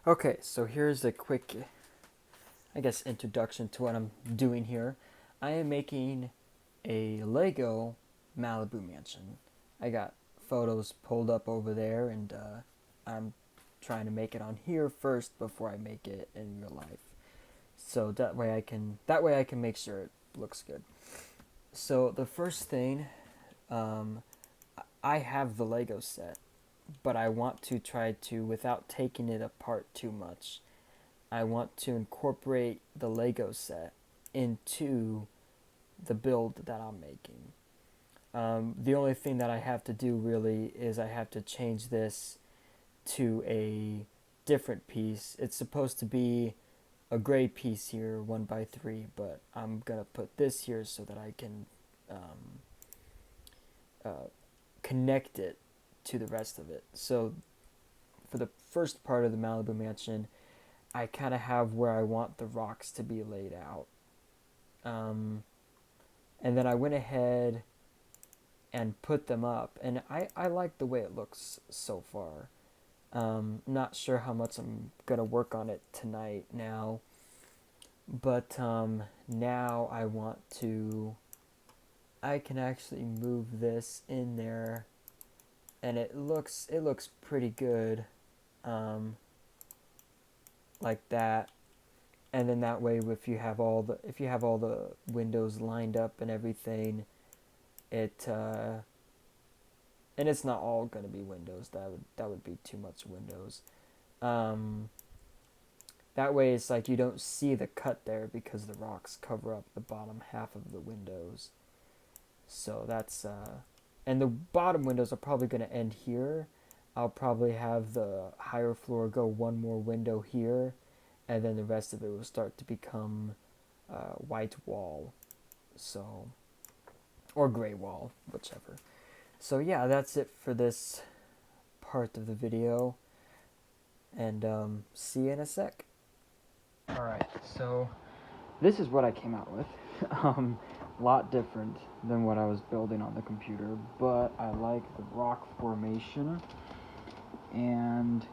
Okay, so here's a quick, I guess, introduction to what I'm doing here. I am making a Lego Malibu mansion. I got photos pulled up over there, and I'm trying to make it on here first before I make it in real life. So that way I can make sure it looks good. So the first thing, um, I have the Lego set, but I want to try to, without taking it apart too much, I want to incorporate the Lego set into the build that I'm making. The only thing that I have to do really is I have to change this to a different piece. It's supposed to be a gray piece here, 1x3, but I'm gonna put this here so that I can um, uh, connect it to the rest of it. So for the first part of the Malibu mansion, I kind of have where I want the rocks to be laid out. Um, and then I went ahead and put them up, and I like the way it looks so far. Not sure how much I'm gonna work on it tonight now, but now I can actually move this in there, and it looks pretty good, um, like that. And then that way, if you have all the windows lined up and everything, it and it's not all gonna be windows. That would be too much windows. Um, that way, it's like you don't see the cut there because the rocks cover up the bottom half of the windows. So and the bottom windows are probably gonna end here. I'll probably have the higher floor go one more window here, and then the rest of it will start to become white wall. So, or gray wall, whichever. So yeah, that's it for this part of the video, and see you in a sec. Alright, so this is what I came out with. A lot different than what I was building on the computer, but I like the rock formation, and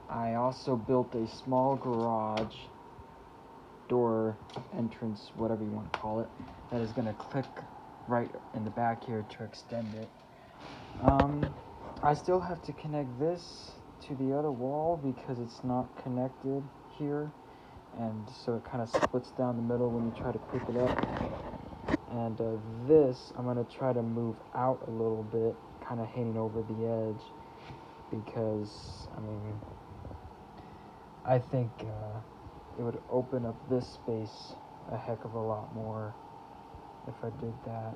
I also built a small garage door entrance, whatever you want to call it, that is going to click right in the back here to extend it. I still have to connect this to the other wall because it's not connected here, and so it kind of splits down the middle when you try to pick it up. And this I'm going to try to move out a little bit, kind of hanging over the edge, because I think it would open up this space a heck of a lot more if I did that,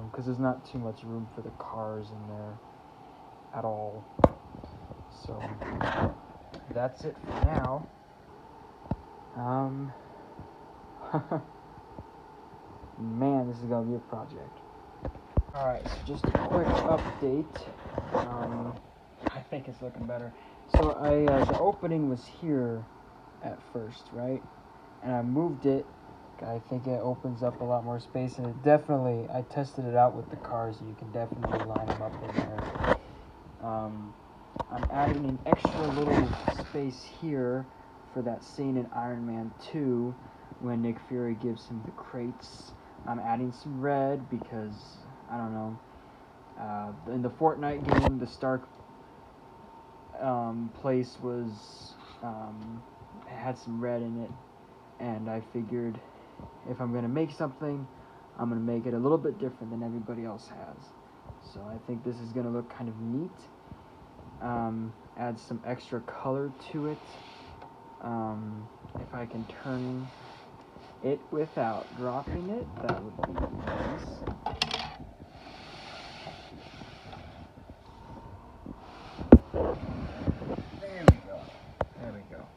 because there's not too much room for the cars in there at all. So that's it for now. Man, this is gonna be a project. Alright, so just a quick update. I think it's looking better. So the opening was here at first, right? And I moved it. I think it opens up a lot more space, and I tested it out with the cars, and you can definitely line them up in there. I'm adding an extra little space here for that scene in Iron Man 2 when Nick Fury gives him the crates. I'm adding some red because, I don't know, in the Fortnite game, the Stark place had some red in it, and I figured if I'm going to make something, I'm going to make it a little bit different than everybody else has. So I think this is going to look kind of neat. Add some extra color to it. If I can turn it without dropping it, that would be nice. There we go.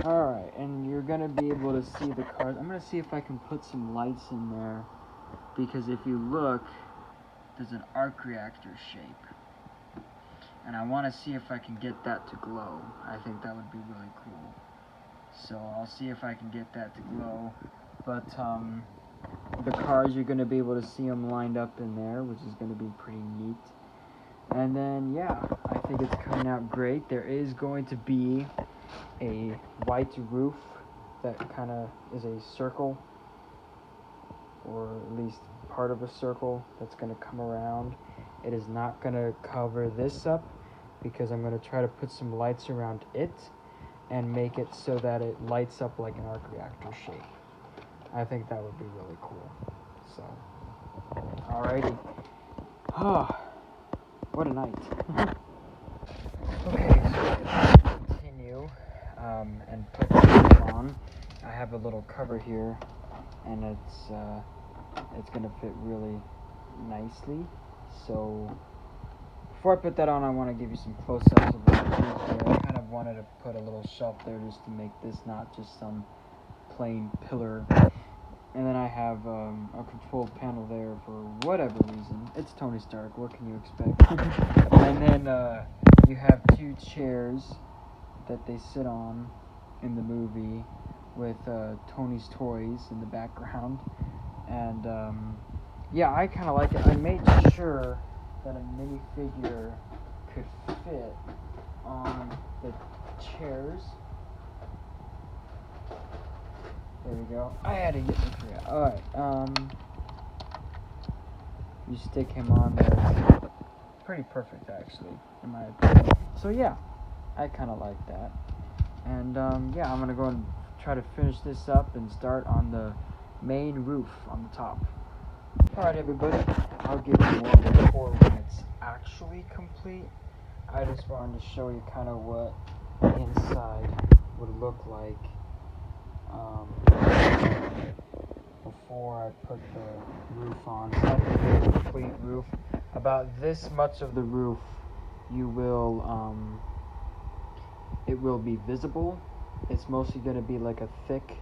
Alright, and you're going to be able to see the cars. I'm going to see if I can put some lights in there, because if you look, there's an arc reactor shape, and I want to see if I can get that to glow. I think that would be really cool. So I'll see if I can get that to glow. But the cars, you're going to be able to see them lined up in there, which is going to be pretty neat. And then, yeah, I think it's coming out great. There is going to be a white roof that kind of is a circle, or at least part of a circle that's going to come around. It is not going to cover this up because I'm going to try to put some lights around it and make it so that it lights up like an arc reactor shape. I think that would be really cool. So, alrighty. Ah, what a night. Okay, so to continue and put this on, I have a little cover here, and it's gonna fit really nicely. So before I put that on, I want to give you some close-ups of what it is. I kind of wanted to put a little shelf there just to make this not just some plain pillar. And then I have a control panel there for whatever reason. It's Tony Stark, what can you expect? And then you have two chairs that they sit on in the movie with Tony's toys in the background. And yeah, I kind of like it. I made sure that a minifigure could fit on the chairs. There we go. I had to get this right. Alright, you stick him on there. Pretty perfect, actually, in my opinion. So yeah, I kind of like that. And yeah, I'm going to go and try to finish this up and start on the main roof on the top. Alright, everybody, I'll give you more of a tour when it's actually complete. I just wanted to show you kind of what the inside would look like before I put the roof on. So I think it's a complete roof. About this much of the roof, you will, it will be visible. It's mostly going to be like a thick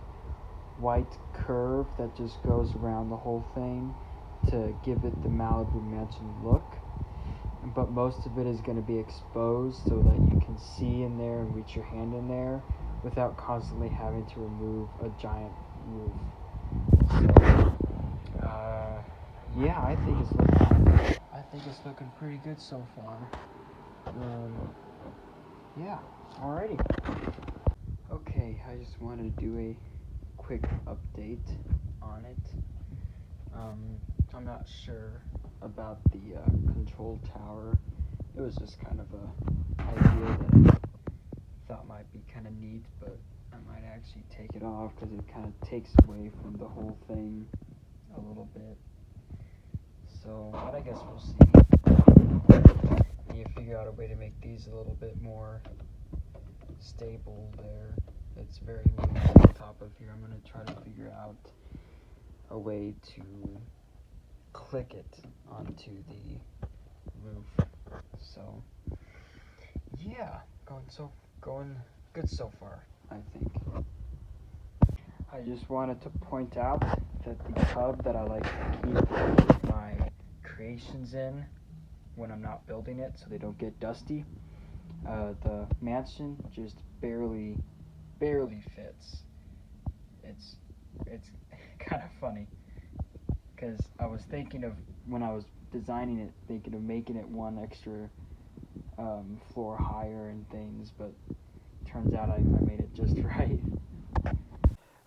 white curve that just goes around the whole thing to give it the Malibu Mansion look. But most of it is going to be exposed so that you can see in there and reach your hand in there without constantly having to remove a giant roof. So, yeah, I think it's looking pretty good so far. Yeah, alrighty. Okay, I just wanted to do a quick update on it. I'm not sure about the control tower. It was just kind of a idea that I thought might be kind of neat, but I might actually take it off because it kind of takes away from the whole thing a little bit. So, but I guess we'll see. You figure out a way to make these a little bit more stable there. It's very loose on the top of here. I'm going to try to figure out a way to click it onto the roof. So yeah, going good so far, I think. I just wanted to point out that the tub that I like to keep my creations in when I'm not building it so they don't get dusty, the mansion just barely fits. It's kind of funny because I was thinking of, when I was designing it, thinking of making it one extra floor higher and things, but turns out I made it just right.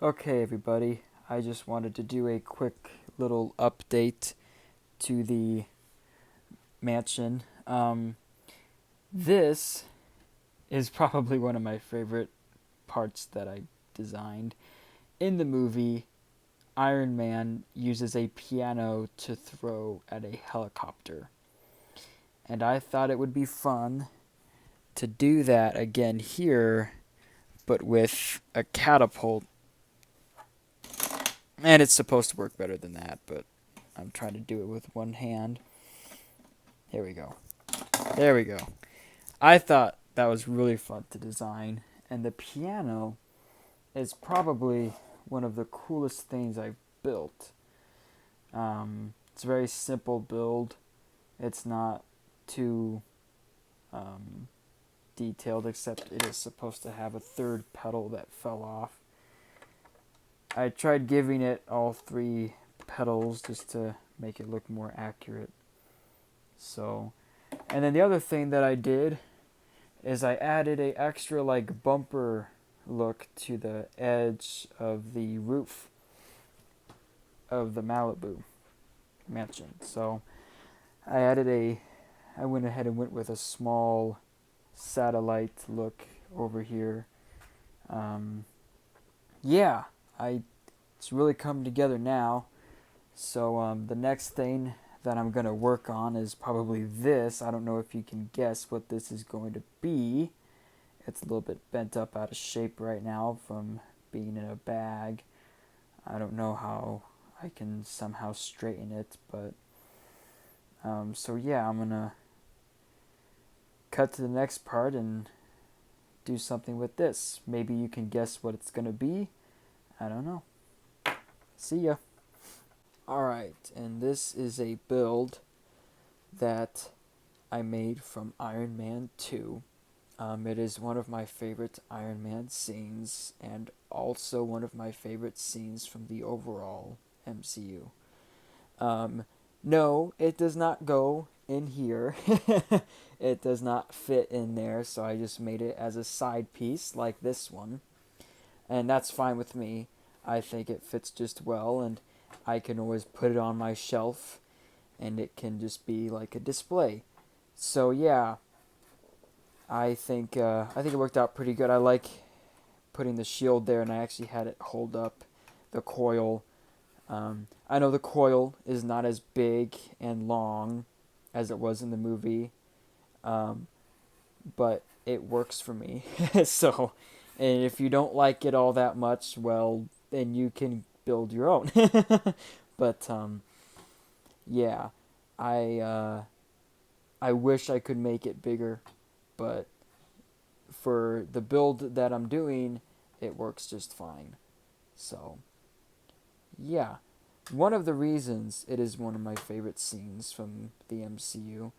Okay, everybody, I just wanted to do a quick little update to the mansion. This is probably one of my favorite parts that I designed. In the movie, Iron Man uses a piano to throw at a helicopter. And I thought it would be fun to do that again here, but with a catapult. And it's supposed to work better than that, but I'm trying to do it with one hand. Here we go. There we go. I thought that was really fun to design. And the piano is probably one of the coolest things I've built. It's a very simple build. It's not too detailed, except it is supposed to have a third pedal that fell off. I tried giving it all 3 pedals just to make it look more accurate. So, And then the other thing that I did is I added a extra like bumper look to the edge of the roof of the Malibu mansion. So I went ahead and went with a small satellite look over here. Um, yeah, it's really come together now. So the next thing that I'm gonna work on is probably this. I don't know if you can guess what this is going to be. It's a little bit bent up out of shape right now from being in a bag. I don't know how I can somehow straighten it, but so yeah, I'm gonna cut to the next part and do something with this. Maybe you can guess what it's gonna be. I don't know. See ya. Alright, and this is a build that I made from Iron Man 2. It is one of my favorite Iron Man scenes, and also one of my favorite scenes from the overall MCU. No, it does not go in here. It does not fit in there, so I just made it as a side piece like this one. And that's fine with me. I think it fits just well, and I can always put it on my shelf, and it can just be like a display. So yeah, I think it worked out pretty good. I like putting the shield there, and I actually had it hold up the coil. I know the coil is not as big and long as it was in the movie, but it works for me. So, and if you don't like it all that much, well, then you can build your own. But yeah, I I wish I could make it bigger, but for the build that I'm doing, it works just fine. So, yeah. One of the reasons it is one of my favorite scenes from the MCU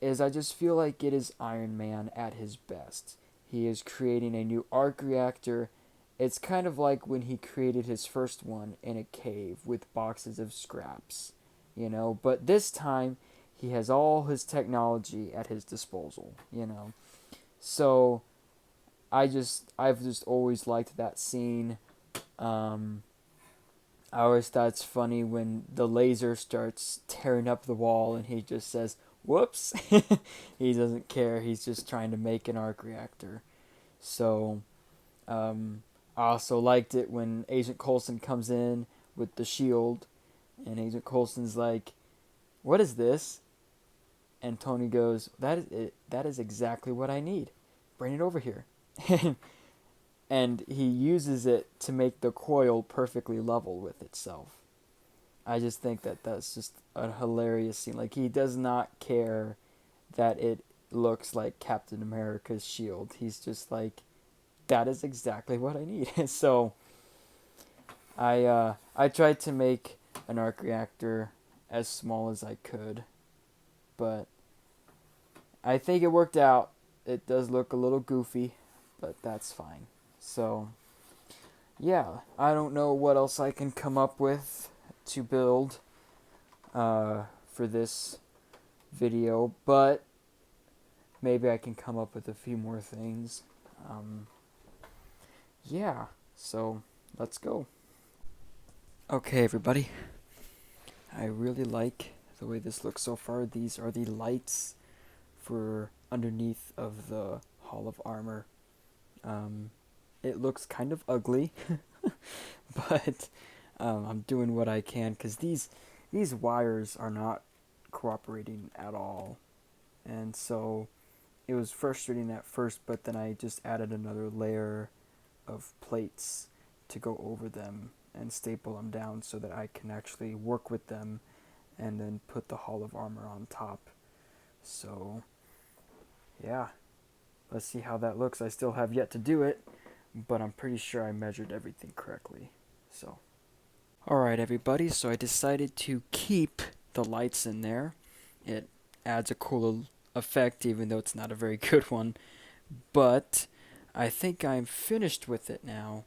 is I just feel like it is Iron Man at his best. He is creating a new arc reactor. It's kind of like when he created his first one in a cave with boxes of scraps, you know, but this time he has all his technology at his disposal, you know. So I've just always liked that scene. Um, I always thought it's funny when the laser starts tearing up the wall and he just says, "Whoops." He doesn't care. He's just trying to make an arc reactor. So, I also liked it when Agent Coulson comes in with the shield, and Agent Coulson's like, "What is this?" And Tony goes, "That is it. That is exactly what I need. Bring it over here." And he uses it to make the coil perfectly level with itself. I just think that that's just a hilarious scene. Like, he does not care that it looks like Captain America's shield. He's just like, that is exactly what I need. So I tried to make an arc reactor as small as I could, but I think it worked out. It does look a little goofy, but that's fine. So yeah, I don't know what else I can come up with to build for this video, but maybe I can come up with a few more things. Yeah, so let's go. Okay, everybody. I really like the way this looks so far. These are the lights for underneath of the Hall of Armor. It looks kind of ugly, but I'm doing what I can because these wires are not cooperating at all, and so it was frustrating at first. But then I just added another layer of plates to go over them and staple them down so that I can actually work with them and then put the Hall of Armor on top. So yeah, let's see how that looks. I still have yet to do it, but I'm pretty sure I measured everything correctly. So, alright, everybody, so I decided to keep the lights in there. It adds a cool effect, even though it's not a very good one. But I think I'm finished with it now,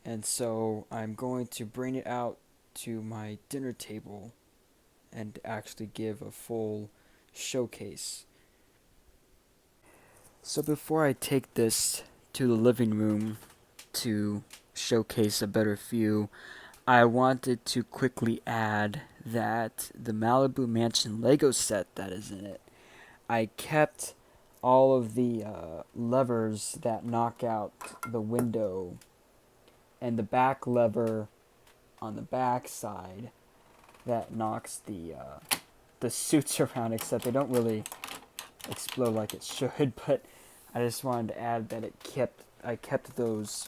and so I'm going to bring it out to my dinner table and actually give a full showcase. So before I take this to the living room to showcase a better view, I wanted to quickly add that the Malibu Mansion Lego set that is in it, I kept all of the levers that knock out the window and the back lever on the back side that knocks the suits around, except they don't really explode like it should. But I just wanted to add that I kept those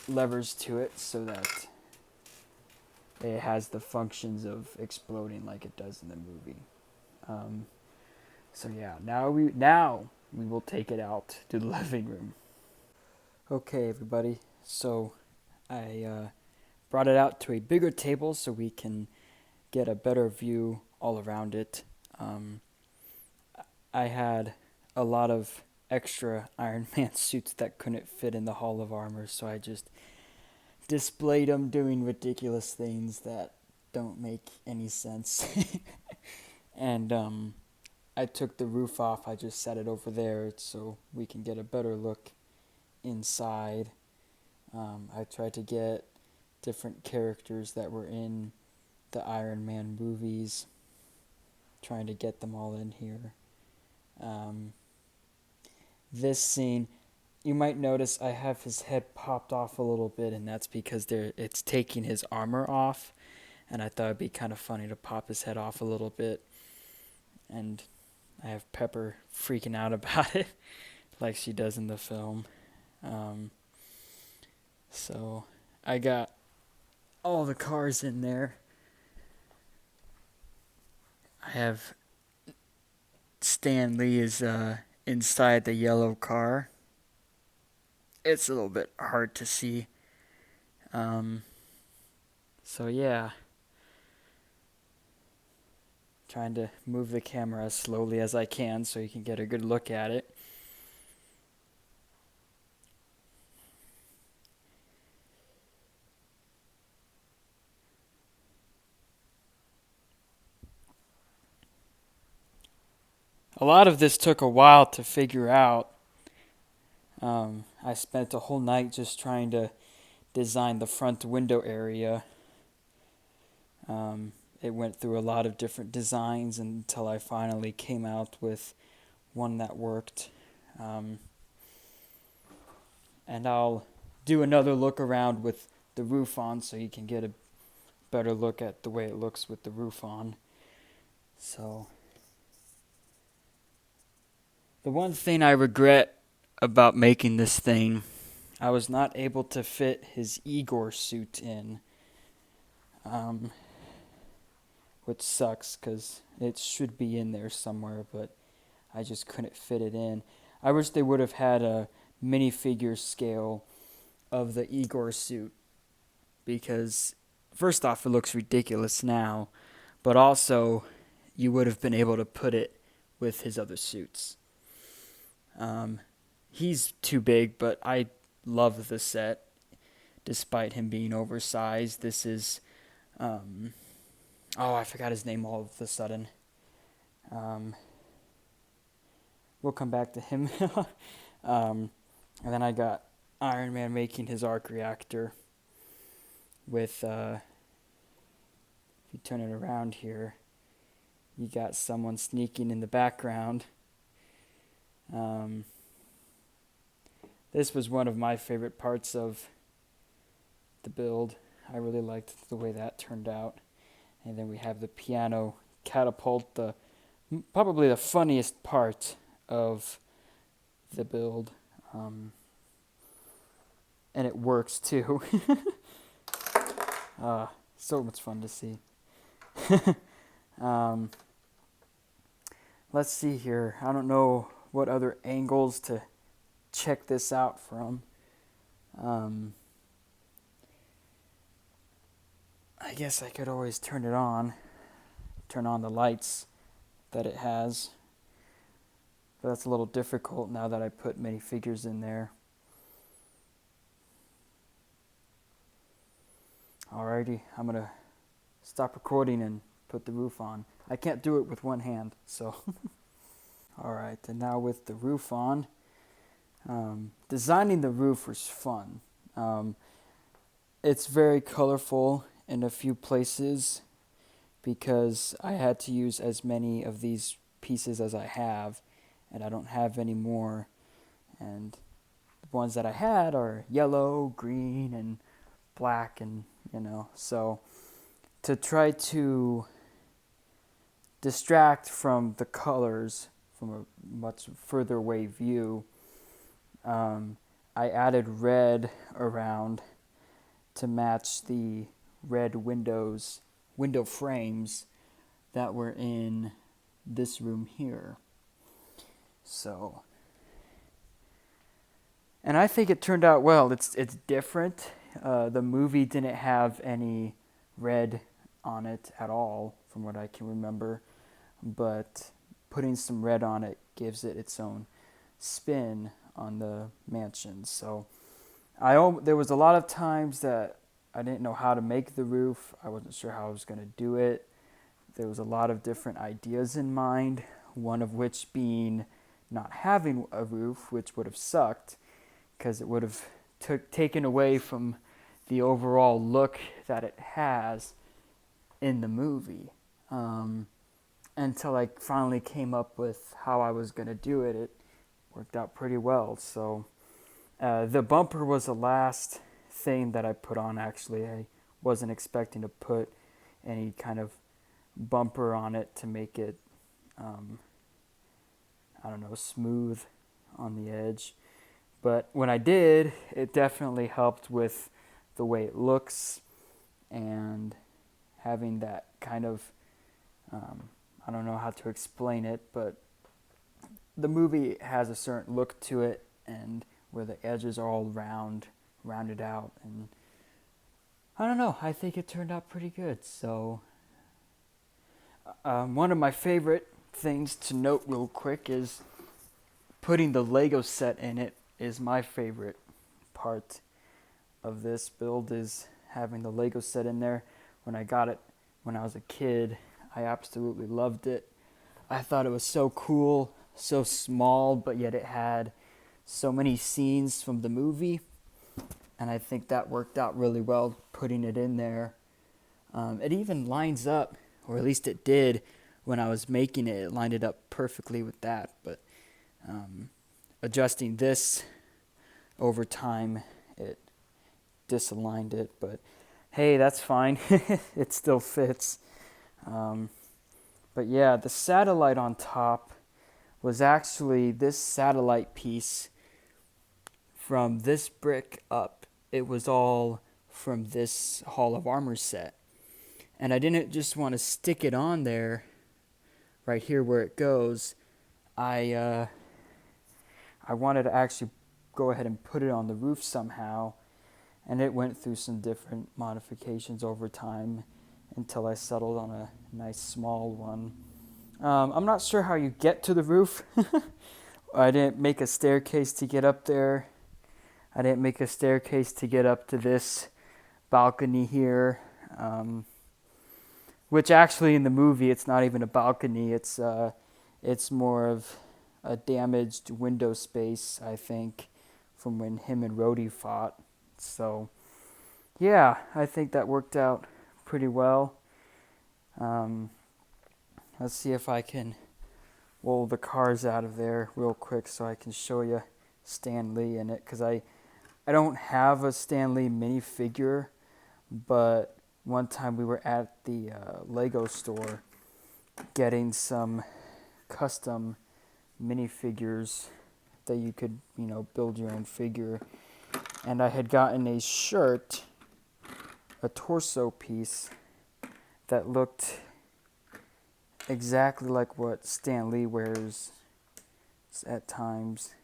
levers to it so that it has the functions of exploding like it does in the movie. So yeah, now we will take it out to the living room. Okay, everybody. So I brought it out to a bigger table so we can get a better view all around it. I had a lot of extra Iron Man suits that couldn't fit in the Hall of Armor, so I just displayed them doing ridiculous things that don't make any sense. And I took the roof off. I just set it over there so we can get a better look inside. I tried to get different characters that were in the Iron Man movies, trying to get them all in here. This scene, you might notice I have his head popped off a little bit, and that's because it's taking his armor off, and I thought it'd be kind of funny to pop his head off a little bit. And I have Pepper freaking out about it, like she does in the film. So I got all the cars in there. I have Stan Lee is inside the yellow car. It's a little bit hard to see. So yeah. Trying to move the camera as slowly as I can so you can get a good look at it. A lot of this took a while to figure out. I spent a whole night just trying to design the front window area. It went through a lot of different designs until I finally came out with one that worked. And I'll do another look around with the roof on so you can get a better look at the way it looks with the roof on. So the one thing I regret about making this thing, I was not able to fit his Igor suit in, which sucks because it should be in there somewhere, but I just couldn't fit it in. I wish they would have had a minifigure scale of the Igor suit, because first off, it looks ridiculous now, but also you would have been able to put it with his other suits. He's too big, but I love the set, despite him being oversized. This is, I forgot his name all of a sudden. We'll come back to him. And then I got Iron Man making his arc reactor with, if you turn it around here, you got someone sneaking in the background. This was one of my favorite parts of the build. I really liked the way that turned out. And then we have the piano catapult, probably the funniest part of the build. And it works too. So much fun to see. Let's see here. I don't know what other angles to check this out from. I guess I could always turn on the lights that it has. But that's a little difficult now that I put many figures in there. Alrighty, I'm going to stop recording and put the roof on. I can't do it with one hand, so. Alright, and now with the roof on, designing the roof was fun. Um, it's very colorful in a few places because I had to use as many of these pieces as I have, and I don't have any more. And the ones that I had are yellow, green, and black, and so to try to distract from the colors from a much further away view, um, I added red around to match the red window frames that were in this room here. So, and I think it turned out well. It's different. The movie didn't have any red on it at all, from what I can remember, but putting some red on it gives it its own spin on the mansion. So there was a lot of times that I didn't know how to make the roof. I wasn't sure how I was going to do it. There was a lot of different ideas in mind, one of which being not having a roof, which would have sucked because it would have taken away from the overall look that it has in the movie. Until I finally came up with how I was going to do it, it worked out pretty well. So the bumper was the last thing that I put on, actually. I wasn't expecting to put any kind of bumper on it to make it, smooth on the edge. But when I did, it definitely helped with the way it looks and having that kind of, I don't know how to explain it, but the movie has a certain look to it, and where the edges are all rounded out, and I don't know, I think it turned out pretty good. So one of my favorite things to note real quick is putting the Lego set in it is my favorite part of this build, is having the Lego set in there. When I got it when I was a kid, I absolutely loved it. I thought it was so cool, so small, but yet it had so many scenes from the movie, and I think that worked out really well, putting it in there. It even lines up, or at least it did when I was making it. It lined it up perfectly with that, but adjusting this over time, it disaligned it, but hey, that's fine. It still fits. But yeah, the satellite on top was actually this satellite piece from this brick up. It was all from this Hall of Armor set. And I didn't just want to stick it on there right here where it goes. I wanted to actually go ahead and put it on the roof somehow, and it went through some different modifications over time until I settled on a nice small one. I'm not sure how you get to the roof. I didn't make a staircase to get up there. I didn't make a staircase to get up to this balcony here, which actually in the movie it's not even a balcony. It's more of a damaged window space, I think, from when him and Rhodey fought. So yeah, I think that worked out pretty well. Let's see if I can roll the cars out of there real quick so I can show you Stan Lee in it, because I don't have a Stan Lee minifigure, but one time we were at the Lego store getting some custom minifigures that you could, build your own figure, and I had gotten a shirt, a torso piece that looked exactly like what Stan Lee wears at times.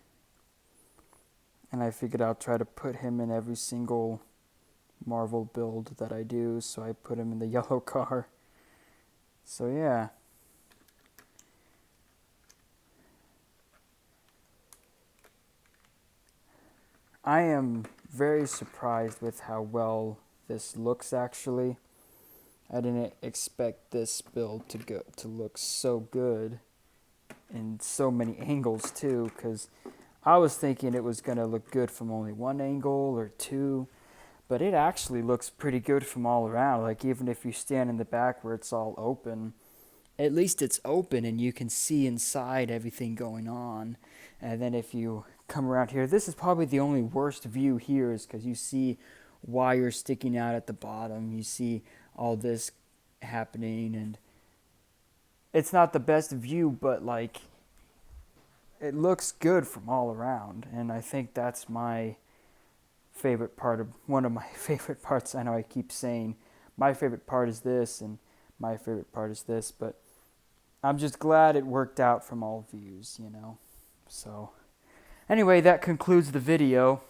And I figured I'll try to put him in every single Marvel build that I do, so I put him in the yellow car. So yeah. I am very surprised with how well this looks, actually. I didn't expect this build to look so good in so many angles too, because I was thinking it was going to look good from only one angle or two, but it actually looks pretty good from all around. Like even if you stand in the back where it's all open, at least it's open and you can see inside everything going on. And then if you come around here, this is probably the only worst view here, is because you see wires sticking out at the bottom. You see all this happening, and it's not the best view, but like it looks good from all around. And I think that's my favorite part of one of my favorite parts. I know I keep saying my favorite part is this and my favorite part is this, but I'm just glad it worked out from all views, you know. So anyway, that concludes the video.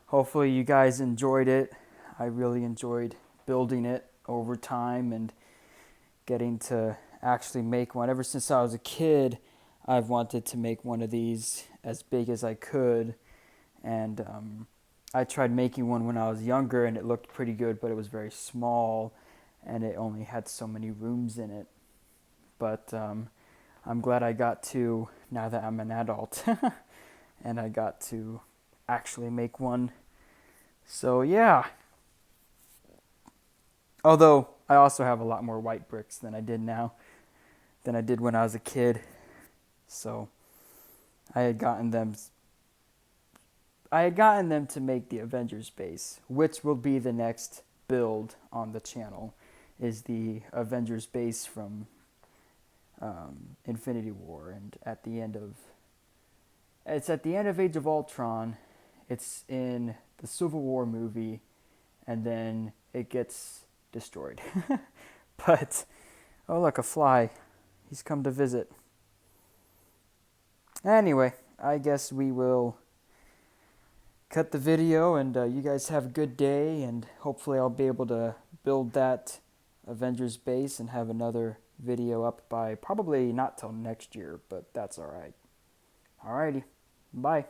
Hopefully you guys enjoyed it. I really enjoyed building it over time and getting to actually make one. Ever since I was a kid, I've wanted to make one of these as big as I could. And I tried making one when I was younger, and it looked pretty good, but it was very small, and it only had so many rooms in it. But I'm glad I got to, now that I'm an adult, and I got to actually make one. So yeah. Although I also have a lot more white bricks than I did when I was a kid. So I had gotten them to make the Avengers base, which will be the next build on the channel, is the Avengers base from Infinity War. And it's at the end of Age of Ultron. It's in the Civil War movie, and then it gets destroyed. But oh look, a fly. He's come to visit. Anyway, I guess we will cut the video, and you guys have a good day, and hopefully I'll be able to build that Avengers base and have another video up by probably not till next year, but that's alright. Alrighty, bye.